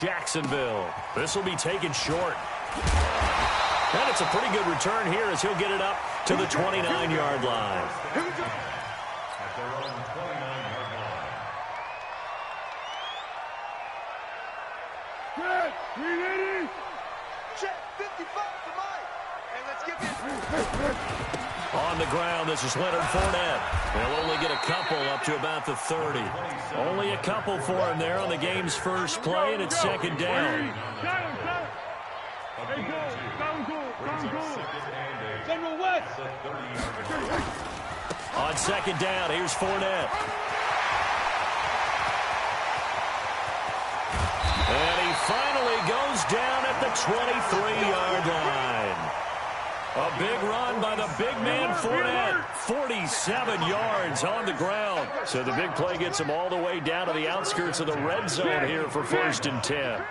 Jacksonville. This will be taken short. And it's a pretty good return here as he'll get it up to the 29-yard line. Good. We ready? Check 55 to Mike. And let's get this. On the ground, this is Leonard Fournette. They'll only get a couple up to about the 30. Only a couple for him there on the game's first play, and it's second down. General West. On second down, here's Fournette. And he finally goes down at the 23-yard line. A big run by the big man Fournette. 47 yards on the ground. So the big play gets him all the way down to the outskirts of the red zone here for 1st and 10.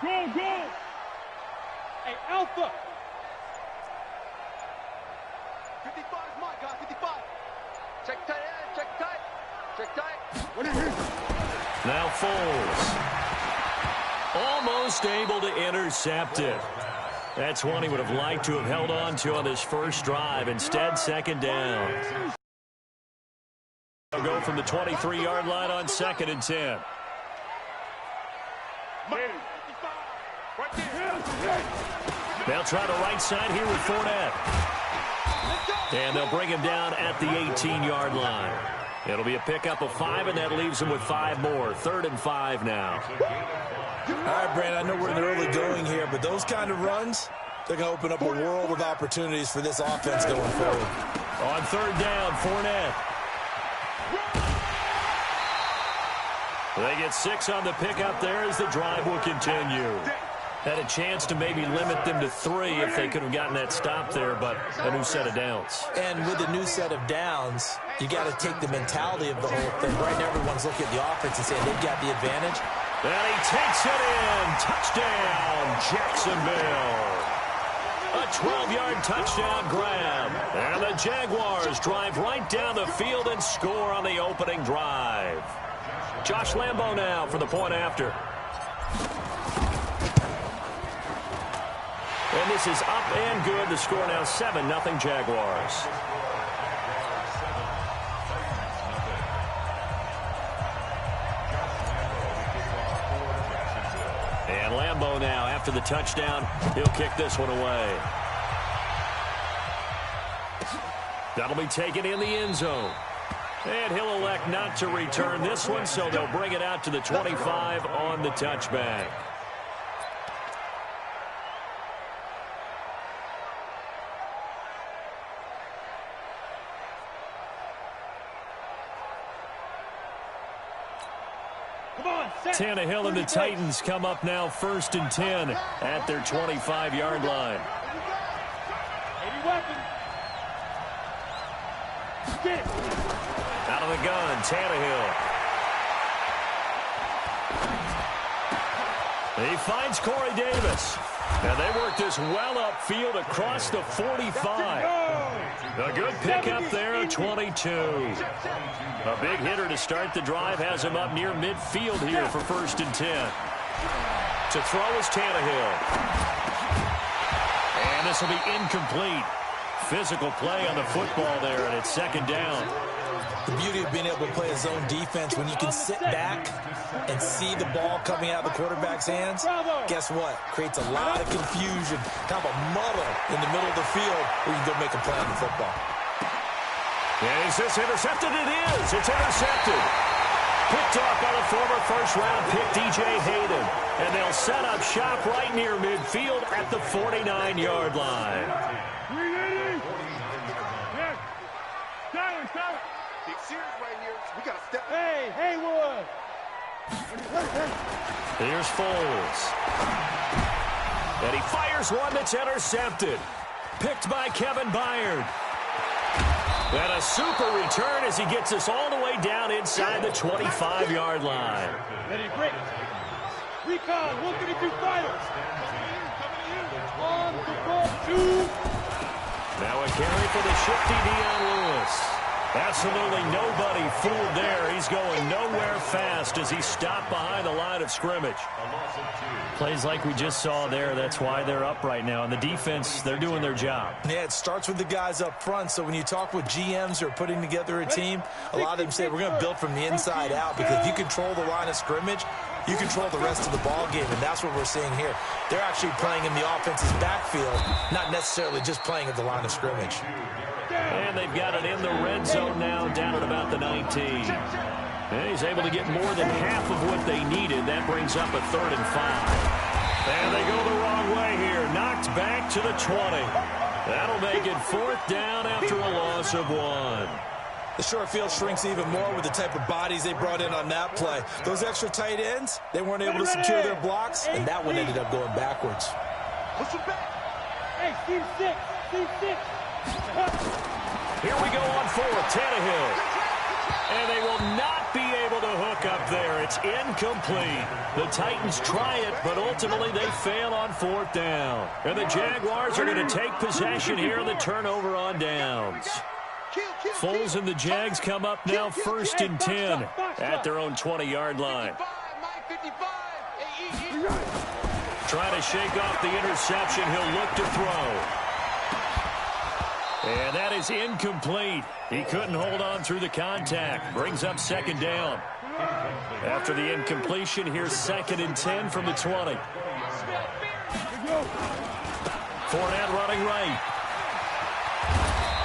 Go, go. Hey, Alpha. 55 is Mike, guys. 55. Check tight end. Check tight. Check tight. What is it? Now Foles. Almost able to intercept it. That's one he would have liked to have held on to on this first drive. Instead, second down. They'll go from the 23-yard line on 2nd and 10. They'll try the right side here with Fournette. And they'll bring him down at the 18-yard line. It'll be a pickup of 5, and that leaves him with 5 more. 3rd and 5 now. All right, Brandon, I know we're in the early going here, but those kind of runs, they're going to open up a world of opportunities for this offense going forward. On 3rd down, Fournette. They get 6 on the pickup there as the drive will continue. Had a chance to maybe limit them to 3 if they could have gotten that stop there, but a new set of downs. And with a new set of downs, you got to take the mentality of the whole thing. Right now, everyone's looking at the offense and saying they've got the advantage. And he takes it in. Touchdown, Jacksonville. A 12-yard touchdown grab. And the Jaguars drive right down the field and score on the opening drive. Josh Lambo now for the point after. And this is up and good. The score now 7-0 Jaguars. And Lambo now, after the touchdown, he'll kick this one away. That'll be taken in the end zone. And he'll elect not to return this one, so they'll bring it out to the 25 on the touchback. Tannehill and the Titans come up now 1st and 10 at their 25-yard line. Out of the gun, Tannehill. He finds Corey Davis. And they work this well upfield across the 45. A good pickup there, 22. A big hitter to start the drive has him up near midfield here for 1st and 10. To throw is Tannehill. And this will be incomplete. Physical play on the football there, and it's 2nd down. The beauty of being able to play a zone defense when you can sit back and see the ball coming out of the quarterback's hands, guess what? Creates a lot of confusion, kind of a muddle in the middle of the field where you can go make a play on the football. And is this intercepted? It is. It's intercepted. Picked off by the former first-round pick, DJ Hayden. And they'll set up shop right near midfield at the 49-yard line. Big series right here. We got to step. Hey, Haywood. Here's Foles. And he fires one that's intercepted. Picked by Kevin Byard. And a super return as he gets us all the way down inside the 25-yard line. Ready, break. Recon, 132 fighters. On the ball, 2. Now a carry for the shifty Dion Lewis. Absolutely nobody fooled there. He's going nowhere fast as he stopped behind the line of scrimmage. Plays like we just saw there. That's why they're up right now. And the defense, they're doing their job. Yeah, it starts with the guys up front. So when you talk with GMs who are putting together a team, a lot of them say we're going to build from the inside out, because if you control the line of scrimmage, you control the rest of the ball game, and that's what we're seeing here. They're actually playing in the offense's backfield, not necessarily just playing at the line of scrimmage. And they've got it in the red zone now, down at about the 19. And he's able to get more than half of what they needed. That brings up a 3rd and 5. And they go the wrong way here. Knocked back to the 20. That'll make it 4th down after a loss of 1. The short field shrinks even more with the type of bodies they brought in on that play. Those extra tight ends, they weren't able to secure their blocks, and that one ended up going backwards. Hey, Steve 6. Steve 6. Here we go on 4th. Tannehill. And they will not be able to hook up there. It's incomplete. The Titans try it, but ultimately they fail on 4th down. And the Jaguars are going to take possession here on the turnover on downs. Foles and the Jags come up now 1st and 10 at their own 20-yard line. Trying to shake off the interception. He'll look to throw. And that is incomplete. He couldn't hold on through the contact. Brings up 2nd down. After the incompletion, here's 2nd and 10 from the 20. Fournette running right.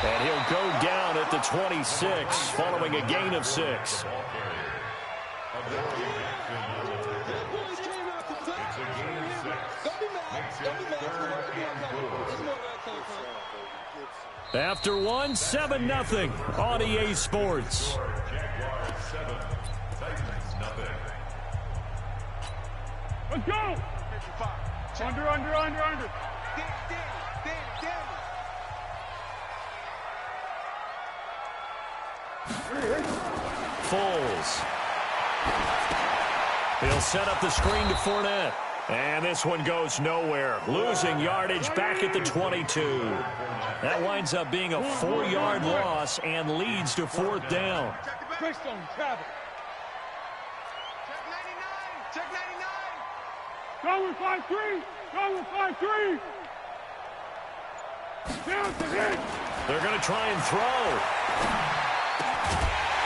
And he'll go down at the 26 following a gain of 6. After 1, 7-0 on EA Sports. Let's go! Under. Foles. He'll set up the screen to Fournette. And this one goes nowhere. Losing yardage back at the 22. That winds up being a 4-yard loss and leads to 4th down. Chris on travel. Check 99. Go with 5-3. Go with 5-3. Down to hit. They're going to try and throw.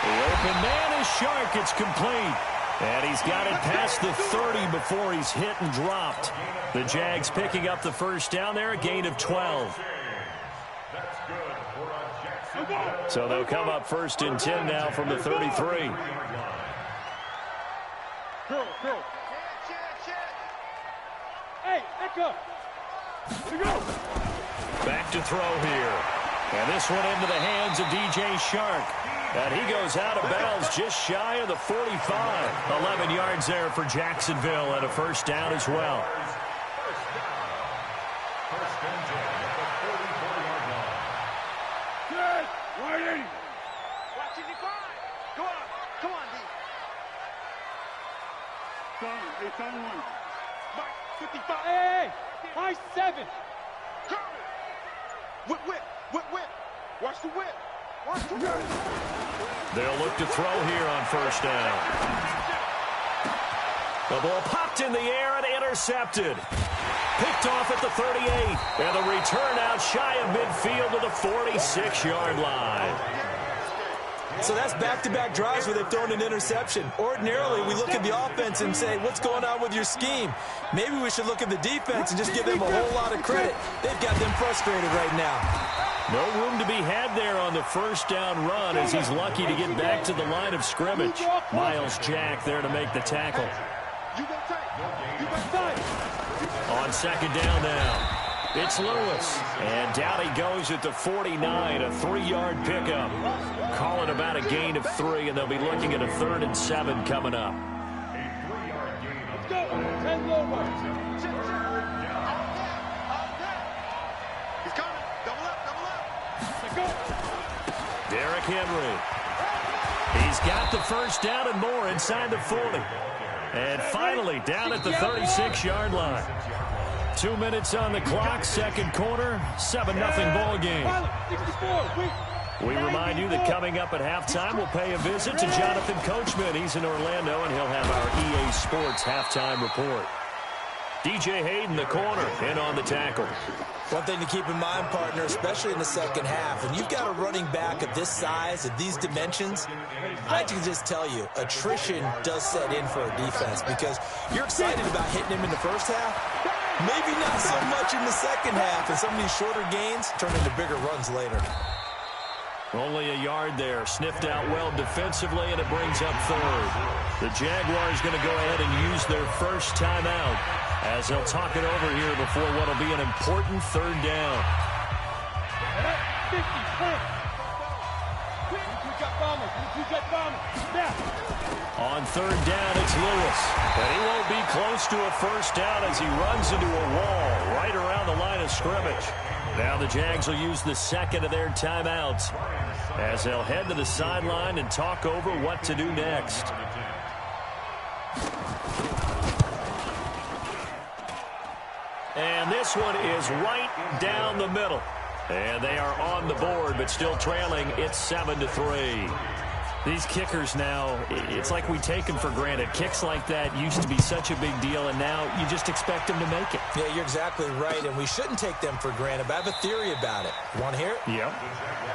The open man is Shark. It's complete. And he's got it past the 30 before he's hit and dropped. The Jags picking up the 1st down there, a gain of 12. So they'll come up 1st and 10 now from the 33. Girl. Hey, echo. Here we go. Back to throw here. And this one into the hands of DJ Shark. And he goes out of bounds just shy of the 45. 11 yards there for Jacksonville and a 1st down as well. Good. Right in. Watch 55. Come on, D. It's on 1. Mark 55. Hey, high 7. Whip. Watch the whip. They'll look to throw here on 1st down. The ball popped in the air and intercepted. Picked off at the 38. And the return out shy of midfield to the 46-yard line. So that's back-to-back drives where they've thrown an interception. Ordinarily, we look at the offense and say, what's going on with your scheme? Maybe we should look at the defense and just give them a whole lot of credit. They've got them frustrated right now. No room to be had there on the 1st down run as he's lucky to get back to the line of scrimmage. Miles Jack there to make the tackle. On 2nd down now. It's Lewis. And down he goes at the 49, a 3-yard pickup. Call it about a gain of 3, and they'll be looking at a 3rd and 7 coming up. Let's go. 10 low right. He's coming. Double up. Let's go. Derrick Henry. He's got the 1st down and more inside the 40. And finally down at the 36-yard line. 2 minutes on the clock, 2nd quarter, 7-0 ball game. 64, We remind you that coming up at halftime, we'll pay a visit to Jonathan Coachman. He's in Orlando, and he'll have our EA Sports halftime report. DJ Hayden, the corner, in on the tackle. One thing to keep in mind, partner, especially in the second half, when you've got a running back of this size, of these dimensions, I can just tell you, attrition does set in for a defense because you're excited about hitting him in the first half, maybe not so much in the second half, and some of these shorter gains turn into bigger runs later. Only a yard there, sniffed out well defensively, and it brings up third. The Jaguars going to go ahead and use their first timeout as they'll talk it over here before what will be an important third down. On third down, it's Lewis. But he won't be close to a first down as he runs into a wall right around the line of scrimmage. Now the Jags will use the second of their timeouts as they'll head to the sideline and talk over what to do next. And this one is right down the middle. And they are on the board, but still trailing. It's 7-3. These kickers now, it's like we take them for granted. Kicks like that used to be such a big deal, and now you just expect them to make it. Yeah, you're exactly right, and we shouldn't take them for granted, but I have a theory about it. You want to hear it? Yep.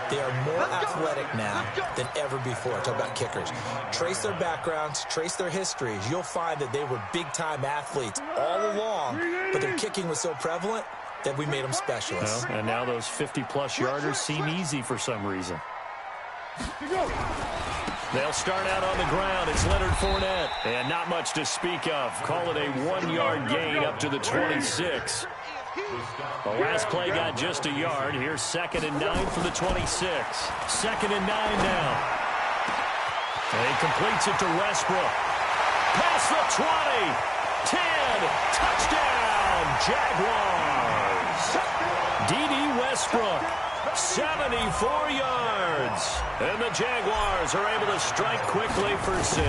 They are more athletic now than ever before. Talk about kickers. Trace their backgrounds, trace their histories. You'll find that they were big-time athletes all along, but their kicking was so prevalent that we made them specialists. Well, and now those 50-plus yarders seem easy for some reason. They'll start out on the ground. It's Leonard Fournette. And not much to speak of. Call it a 1-yard gain up to the 26. The last play got just a yard. Here's 2nd and 9 from the 26. 2nd and 9 now. And he completes it to Westbrook. Past the 20. 10. Touchdown, Jaguars. D.D. Westbrook. 74 yards. And the Jaguars are able to strike quickly for 6.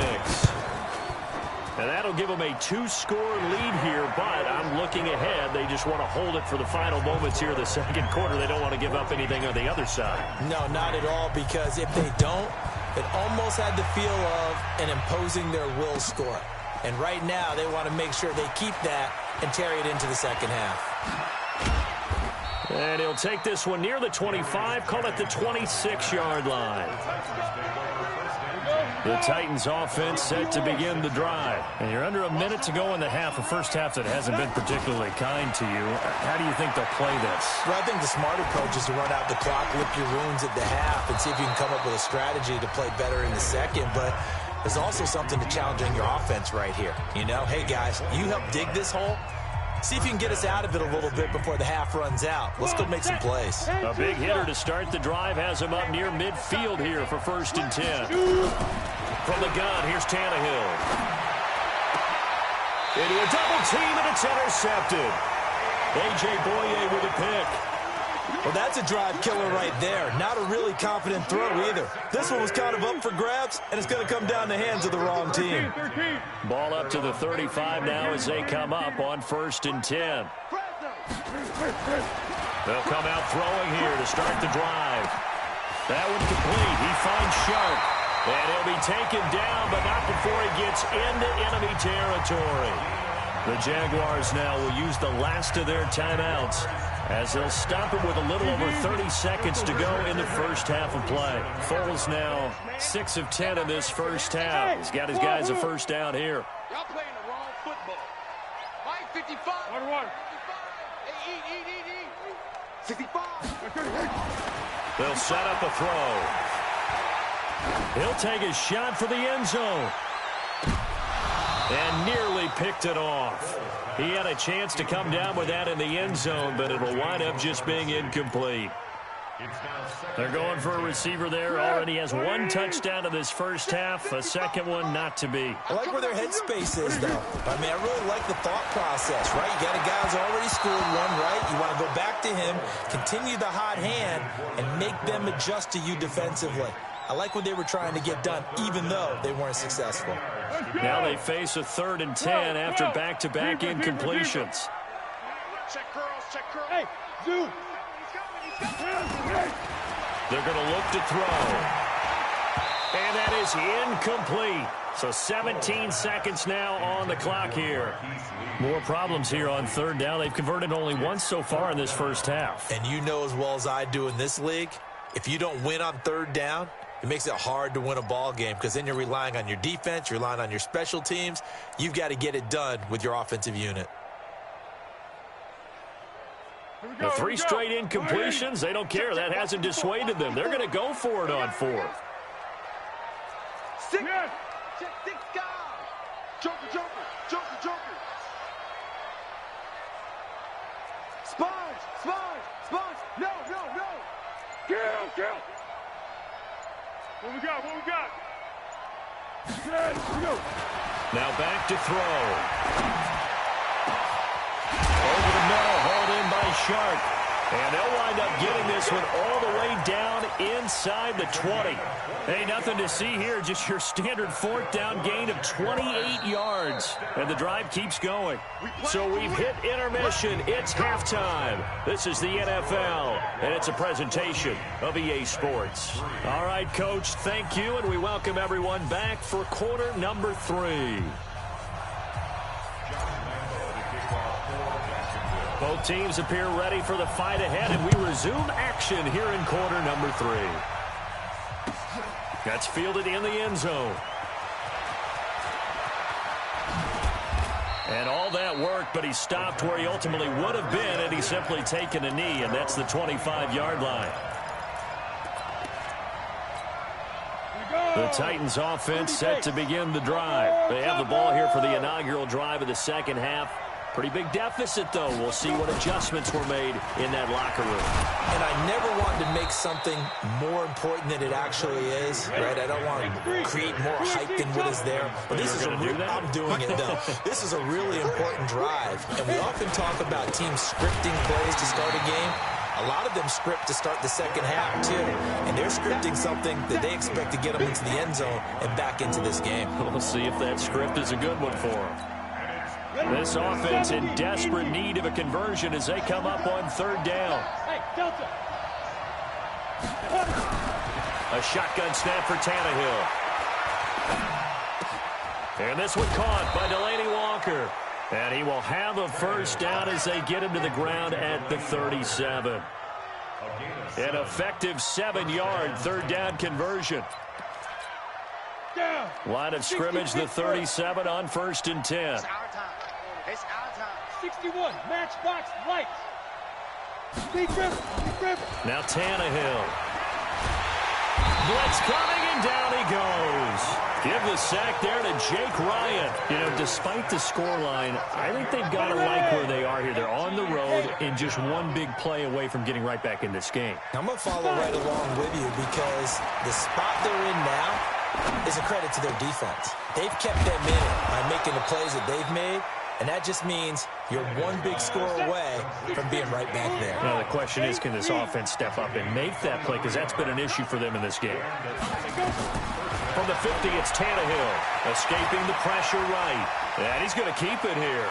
And that'll give them a 2-score lead here, but I'm looking ahead. They just want to hold it for the final moments here of the second quarter. They don't want to give up anything on the other side. No, not at all, because if they don't, it almost had the feel of an imposing their will score. And right now, they want to make sure they keep that and carry it into the second half. And he'll take this one near the 25, call it the 26-yard line. The Titans offense set to begin the drive. And you're under a minute to go in the half, a first half that hasn't been particularly kind to you. How do you think they'll play this? Well, I think the smart approach is to run out the clock, lick your wounds at the half, and see if you can come up with a strategy to play better in the second. But there's also something to challenging your offense right here. You know, hey, guys, you help dig this hole. See if you can get us out of it a little bit before the half runs out. Let's go make some plays. A big hitter to start the drive has him up near midfield here for 1st and 10. From the gun, here's Tannehill. Into a double team, and it's intercepted. A.J. Boye with a pick. Well, that's a drive killer right there. Not a really confident throw either. This one was kind of up for grabs, and it's going to come down the hands of the wrong team. Ball up to the 35 now as they come up on 1st and 10. They'll come out throwing here to start the drive. That one complete. He finds Sharp. And he'll be taken down, but not before he gets into enemy territory. The Jaguars now will use the last of their timeouts as they'll stop him with a little over 30 seconds to go in the first half of play. Foles now 6 of 10 in this first half. He's got his guys a first down here. Y'all playing the wrong football. Mike 55. 1-1. Eat. 65. They'll set up a throw. He'll take a shot for the end zone. And nearly picked it off. He had a chance to come down with that in the end zone, but it'll wind up just being incomplete. They're going for a receiver there. Already has 1 touchdown in this first half. A second one not to be. I like where their headspace is, though. I mean, I really like the thought process, right? You got a guy who's already scored one, right? You want to go back to him, continue the hot hand, and make them adjust to you defensively. I like what they were trying to get done, even though they weren't successful. Now they face a 3rd and 10 after back-to-back incompletions. Check curls. Hey, Zoo. They're going to look to throw. And that is incomplete. So 17 seconds now on the clock here. More problems here on third down. They've converted only once so far in this first half. And you know as well as I do in this league, if you don't win on third down, it makes it hard to win a ball game because then you're relying on your defense, you're relying on your special teams. You've got to get it done with your offensive unit. The 3 straight incompletions, they don't care. That hasn't dissuaded them. They're going to go for it on 4th. Six guys. Joker. Sponge. No. Kill. What we got? Let's go. Now back to throw. Over the middle, hauled in by Shark. And they'll wind up getting this one all the way down inside the 20. Hey, nothing to see here, just your standard 4th down gain of 28 yards. And the drive keeps going. So we've hit intermission. It's halftime. This is the NFL, and it's a presentation of EA Sports. All right, Coach, thank you, and we welcome everyone back for quarter number 3. Both teams appear ready for the fight ahead, and we resume action here in quarter number 3. That's fielded in the end zone. And all that work, but he stopped where he ultimately would have been, and he's simply taken a knee, and that's the 25-yard line. The Titans offense set to begin the drive. They have the ball here for the inaugural drive of the second half. Pretty big deficit, though. We'll see what adjustments were made in that locker room. And I never wanted to make something more important than it actually is, right? I don't want to create more hype than what is there. But this is I'm doing it, though. This is a really important drive. And we often talk about teams scripting plays to start a game. A lot of them script to start the second half, too. And they're scripting something that they expect to get them into the end zone and back into this game. We'll see if that script is a good one for them. This offense in desperate need of a conversion as they come up on third down. A shotgun snap for Tannehill. And this one caught by Delaney Walker. And he will have a first down as they get him to the ground at the 37. An effective 7-yard third down conversion. Line of scrimmage, the 37 on 1st and 10. It's our time. 61, matchbox lights. Big River. Now Tannehill. Blitz coming, and down he goes. Give the sack there to Jake Ryan. You know, despite the scoreline, I think they've got to like where they are here. They're on the road and just one big play away from getting right back in this game. I'm going to follow right along with you because the spot they're in now is a credit to their defense. They've kept them in it by making the plays that they've made, and that just means you're one big score away from being right back there. Now, the question is, can this offense step up and make that play? Because that's been an issue for them in this game. From the 50, it's Tannehill, escaping the pressure right. And he's going to keep it here.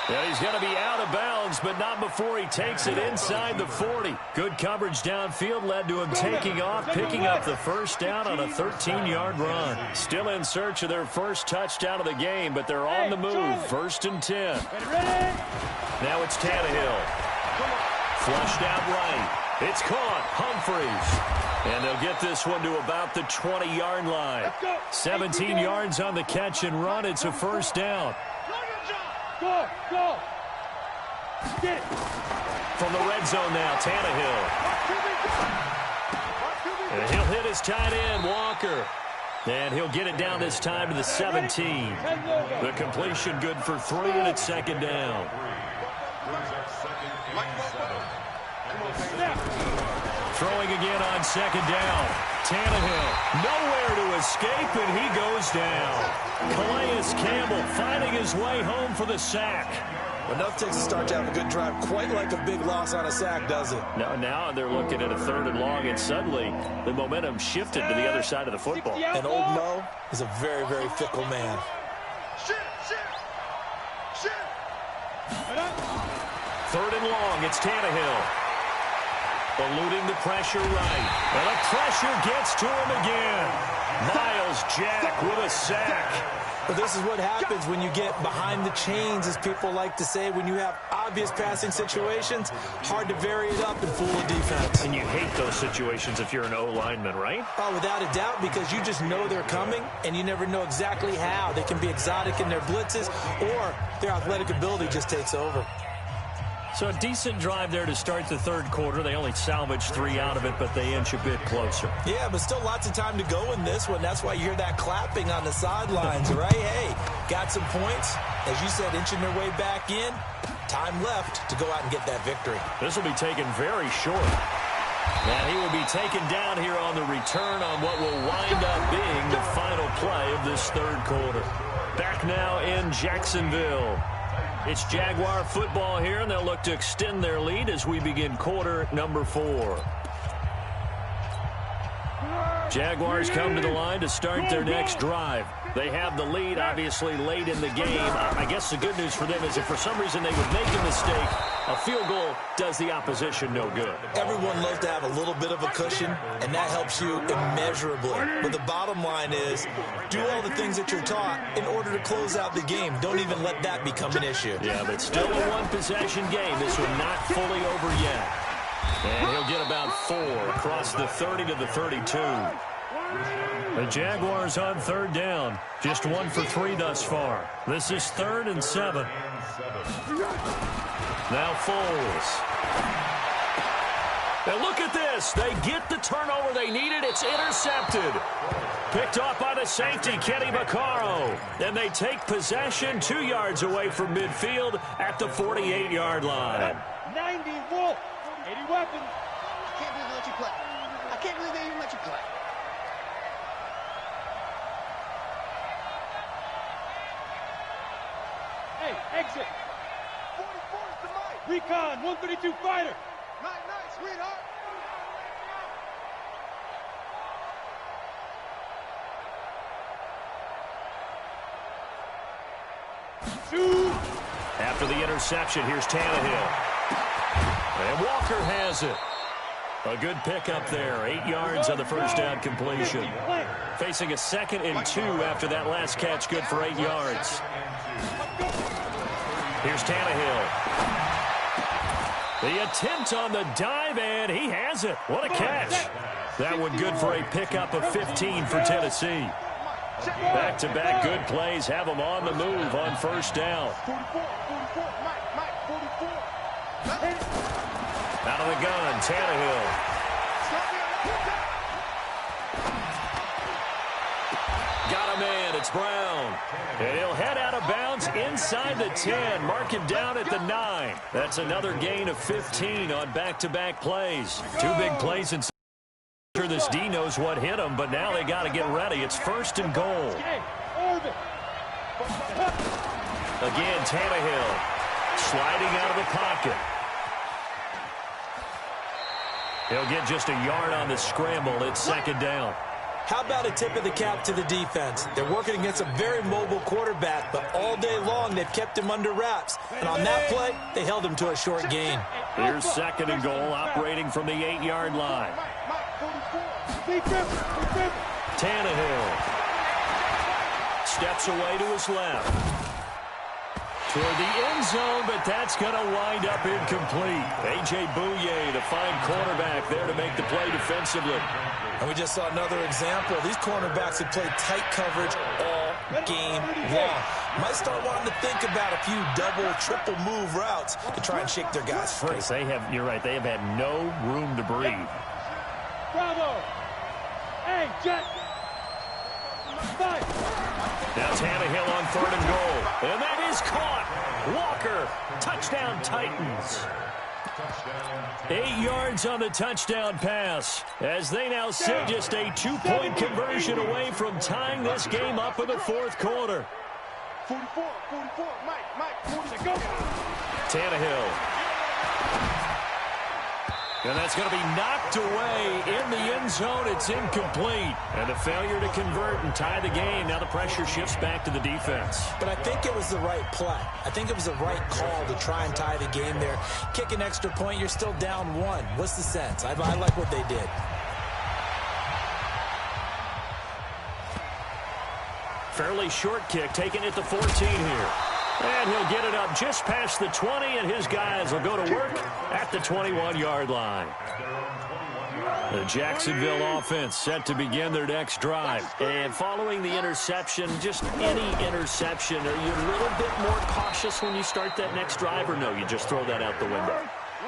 And he's going to be out of bounds, but not before he takes it inside the 40. Good coverage downfield led to him taking off, picking up the first down on a 13-yard run. Still in search of their first touchdown of the game, but they're on the move. 1st and 10. Now it's Tannehill. Flushed out right. It's caught. Humphreys. And they'll get this one to about the 20-yard line. 17 yards on the catch and run. It's a first down. Go! Get it! From the red zone now, Tannehill. And he'll hit his tight end, Walker. And he'll get it down this time to the 17. The completion good for 3, and it's 2nd down. Throwing again on 2nd down. Tannehill, nowhere to escape, and he goes down. Calais Campbell finding his way home for the sack. Enough takes a start to have a good drive, quite like a big loss on a sack, does it? Now they're looking at a 3rd and long, and suddenly the momentum shifted to the other side of the football. And old Mo is a very, very fickle man. 3rd and long, it's Tannehill. eluding the pressure right. And the pressure gets to him again. Miles Jack with a sack. But this is what happens when you get behind the chains, as people like to say. When you have obvious passing situations, hard to vary it up and fool a defense. And you hate those situations if you're an O-lineman, right? Oh, without a doubt, because you just know they're coming, and you never know exactly how. They can be exotic in their blitzes, or their athletic ability just takes over. So a decent drive there to start the third quarter. They only salvaged 3 out of it, but they inch a bit closer. Yeah, but still lots of time to go in this one. That's why you hear that clapping on the sidelines, right? Hey, got some points. As you said, inching their way back in. Time left to go out and get that victory. This will be taken very short. And he will be taken down here on the return on what will wind up being the final play of this third quarter. Back now in Jacksonville. It's Jaguar football here, and they'll look to extend their lead as we begin quarter number 4. Jaguars come to the line to start their next drive. They have the lead, obviously, late in the game. I guess the good news for them is if for some reason they would make a mistake, a field goal does the opposition no good. Everyone loves to have a little bit of a cushion, and that helps you immeasurably. But the bottom line is, do all the things that you're taught in order to close out the game. Don't even let that become an issue. Yeah, but still a one-possession game. This one not fully over yet. And he'll get about 4 across the 30 to the 32. The Jaguars on third down. Just 1 for 3 thus far. This is 3rd and 7. Now Foles. And look at this. They get the turnover they needed. It's intercepted. Picked off by the safety, Kenny Vaccaro. And they take possession 2 yards away from midfield at the 48-yard line. 90 Wolf. 80 weapons. I can't believe they let you play. I can't believe they even let you play. Hey, exit. 44 is the mic. Recon, 132 fighter. Night, sweetheart. Two. After the interception, here's Tannehill. And Walker has it. A good pickup there. 8 yards on the first down completion. Facing a 2nd and 2 after that last catch. Good for 8 yards. Here's Tannehill. The attempt on the dive, and he has it. What a catch. That one good for a pickup of 15 for Tennessee. Back-to-back good plays have them on the move on first down. 44, Mike, 44. Out of the gun, Tannehill. Got a man, it's Brown. And he'll head out of bounds inside the 10. Mark him down at the 9. That's another gain of 15 on back-to-back plays. 2 big plays in. Sure, this D knows what hit him, but now they got to get ready. It's 1st and goal. Again, Tannehill sliding out of the pocket. He'll get just a yard on the scramble. It's 2nd down. How about a tip of the cap to the defense? They're working against a very mobile quarterback, but all day long they've kept him under wraps. And on that play, they held him to a short gain. Here's 2nd and goal, operating from the 8-yard line. Tannehill steps away to his left. Toward the end zone, but that's going to wind up incomplete. A.J. Bouye, the fine cornerback, there to make the play defensively. And we just saw another example. These cornerbacks have played tight coverage all game long. Might start wanting to think about a few double, triple move routes to try and shake their guys free. They have, you're right, they have had no room to breathe. Bravo. Hey, Jet. Now Tannehill on 3rd and goal. And that is caught. Walker, touchdown Titans. 8 yards on the touchdown pass as they now sit just a 2-point conversion away from tying this game up in the 4th quarter. 44, Mike, 40 to go. Tannehill. And that's going to be knocked away in the end zone. It's incomplete. And the failure to convert and tie the game. Now the pressure shifts back to the defense. But I think it was the right play. I think it was the right call to try and tie the game there. Kick an extra point, you're still down 1. What's the sense? I like what they did. Fairly short kick, taking it to 14 here. And he'll get it up just past the 20, and his guys will go to work at the 21-yard line. The Jacksonville offense set to begin their next drive. And following the interception, just any interception, are you a little bit more cautious when you start that next drive, or no, you just throw that out the window?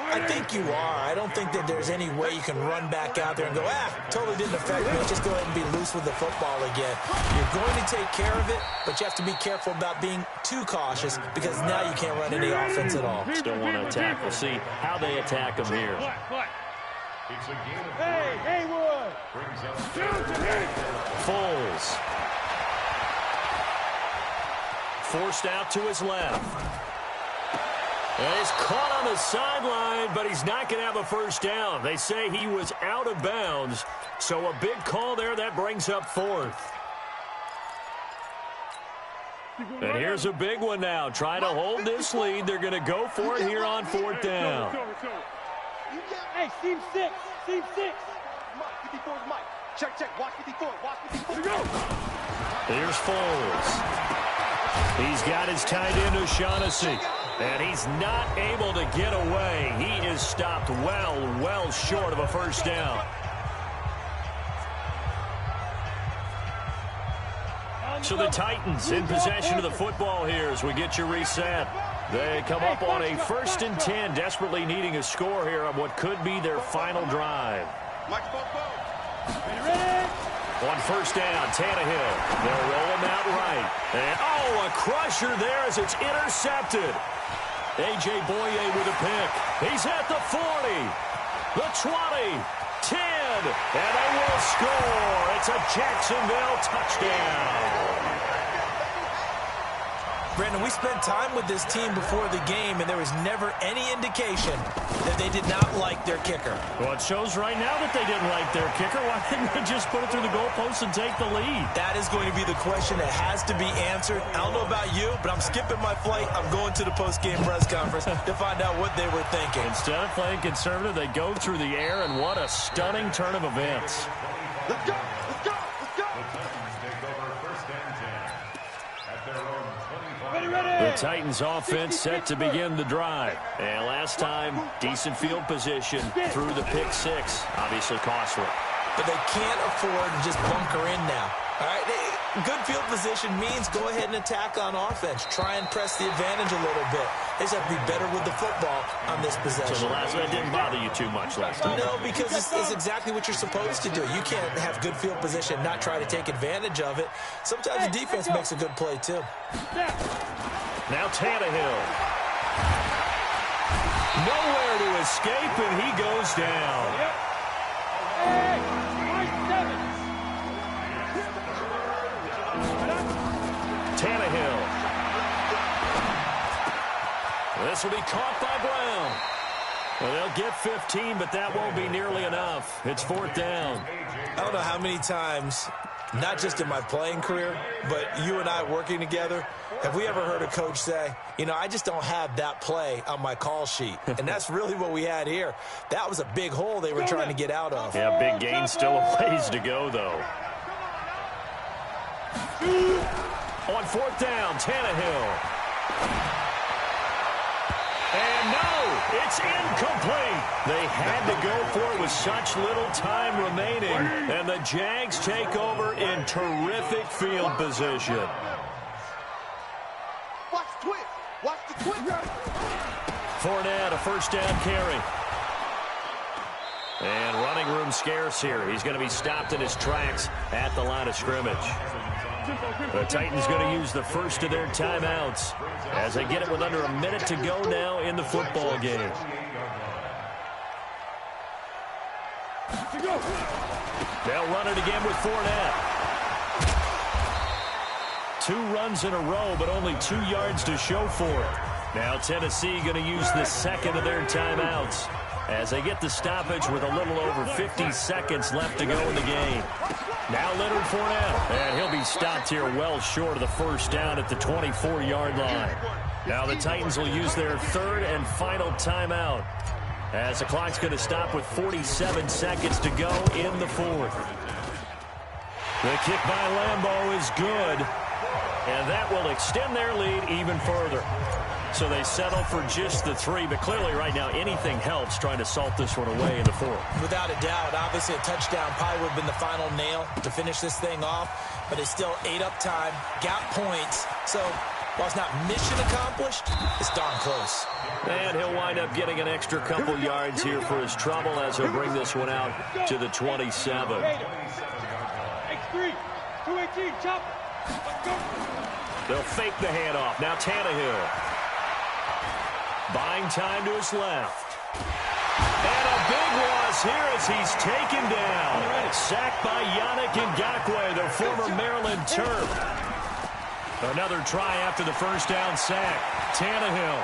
I think you are. I don't think that there's any way you can run back out there and go, totally didn't affect me. Just go ahead and be loose with the football again. You're going to take care of it, but you have to be careful about being too cautious because now you can't run any offense at all. Still want to attack. We'll see how they attack them here. Hey, Haywood! Foles. Forced out to his left. And he's caught on the sideline, but he's not going to have a first down. They say he was out of bounds, so a big call there. That brings up 4th. And here's a big one now. Trying to hold this lead. They're going to go for it here on 4th down. Hey, team 6. Team 6. Mike, 54 is Mike. Check. Watch 54. Watch 54. Here's Foles. He's got his tight end, O'Shaughnessy. And he's not able to get away. He is stopped well short of a first down. So the Titans in possession of the football here as we get you reset. They come up on a 1st and 10, desperately needing a score here on what could be their final drive. On 1st down, Tannehill. They'll roll him out right. And, a crusher there as it's intercepted. A.J. Boye with a pick. He's at the 40, the 20, 10, and they will score. It's a Jacksonville touchdown. Brandon, we spent time with this team before the game, and there was never any indication that they did not like their kicker. Well, it shows right now that they didn't like their kicker. Why didn't they just put it through the goalpost and take the lead? That is going to be the question that has to be answered. I don't know about you, but I'm skipping my flight. I'm going to the post-game press conference to find out what they were thinking. Instead of playing conservative, they go through the air, and what a stunning turn of events. Let's go. Let's go. Let's go. The Titans offense set to begin the drive. And last time, decent field position through the pick 6. Obviously costly. But they can't afford to just bunker in now. All right, good field position means go ahead and attack on offense. Try and press the advantage a little bit. They just have to be better with the football on this possession. So the last one didn't bother you too much last time? No, because it's exactly what you're supposed to do. You can't have good field position, not try to take advantage of it. Sometimes the defense makes a good play, too. Now Tannehill. Nowhere to escape, and he goes down. Tannehill. This will be caught by Brown. Well, they'll get 15, but that won't be nearly enough. It's 4th down. I don't know how many times, not just in my playing career, but you and I working together, have we ever heard a coach say, I just don't have that play on my call sheet. And that's really what we had here. That was a big hole they were trying to get out of. Yeah, big gain, still a ways to go, though. On 4th down, Tannehill. And no, it's incomplete. They had to go for it with such little time remaining. And the Jags take over in terrific field position. Watch the twist. Watch the twist. Fournette, a 1st down carry. And running room scarce here. He's going to be stopped in his tracks at the line of scrimmage. The Titans going to use the first of their timeouts as they get it with under a minute to go now in the football game. They'll run it again with Fournette. 2 runs in a row, but only 2 yards to show for it. Now Tennessee going to use the second of their timeouts as they get the stoppage with a little over 50 seconds left to go in the game. Now Leonard Fournette, and he'll be stopped here well short of the first down at the 24-yard line. Now the Titans will use their third and final timeout as the clock's going to stop with 47 seconds to go in the fourth. The kick by Lambeau is good, and that will extend their lead even further. So they settle for just the 3, but clearly right now anything helps trying to salt this one away in the fourth. Without a doubt, obviously a touchdown probably would have been the final nail to finish this thing off, but it's still ate up time, got points, so while it's not mission accomplished, it's darn close. And he'll wind up getting an extra couple yards here for his trouble as he'll bring this one out to the 27. X3, 218, chop. Let's go. They'll fake the handoff. Now Tannehill. Buying time to his left. And a big loss here as he's taken down. Sacked by Yannick Ngakoue, the former Maryland Terp. Another try after the first down sack. Tannehill.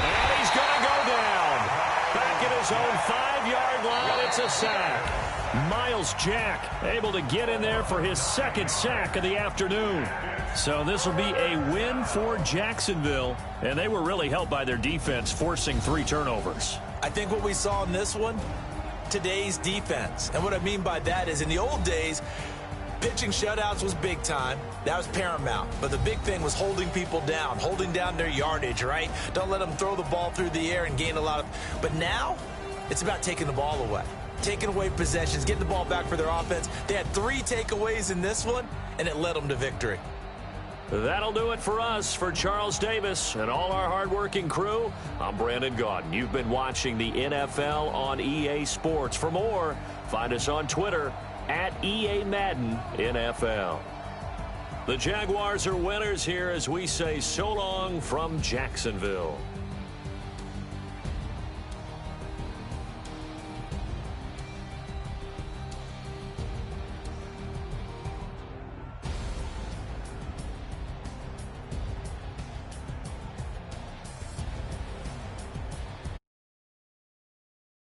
And he's going to go down. Back at his own 5-yard line, it's a sack. Miles Jack able to get in there for his second sack of the afternoon. So this will be a win for Jacksonville, and they were really helped by their defense forcing 3 turnovers. I think what we saw in this one, today's defense. And what I mean by that is in the old days, pitching shutouts was big time. That was paramount. But the big thing was holding people down, holding down their yardage, right? Don't let them throw the ball through the air and gain a lot of... But now, it's about taking the ball away. Taking away possessions, getting the ball back for their offense. They had 3 takeaways in this one, and it led them to victory. That'll do it for us. For Charles Davis and all our hardworking crew, I'm Brandon Gaudin. You've been watching the NFL on EA Sports. For more, find us on Twitter at EA Madden NFL. The Jaguars are winners here as we say so long from Jacksonville.